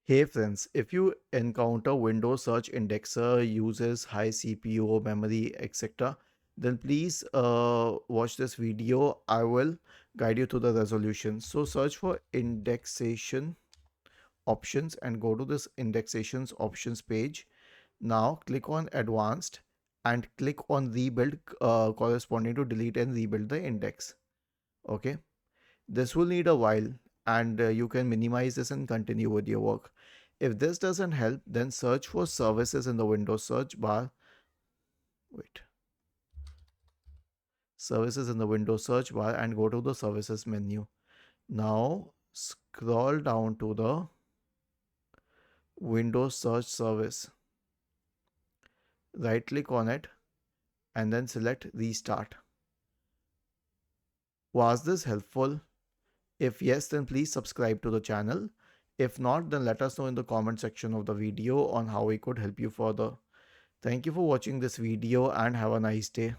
Hey friends, if you encounter Windows search indexer uses high CPU, memory, etc., then please watch this video. I will guide you to the resolution. So search for indexation options and go to this indexations options page. Now click on advanced and click on rebuild corresponding to delete and rebuild the index. Okay, this will need a while, and you can minimize this and continue with your work. If this doesn't help, then search for services in the Windows search bar. Wait, services in the Windows search bar and go to the services menu. Now scroll down to the Windows search service. Right click on it and then select restart. Was this helpful? If yes, then please subscribe to the channel. If not, then let us know in the comment section of the video on how we could help you further. Thank you for watching this video and have a nice day.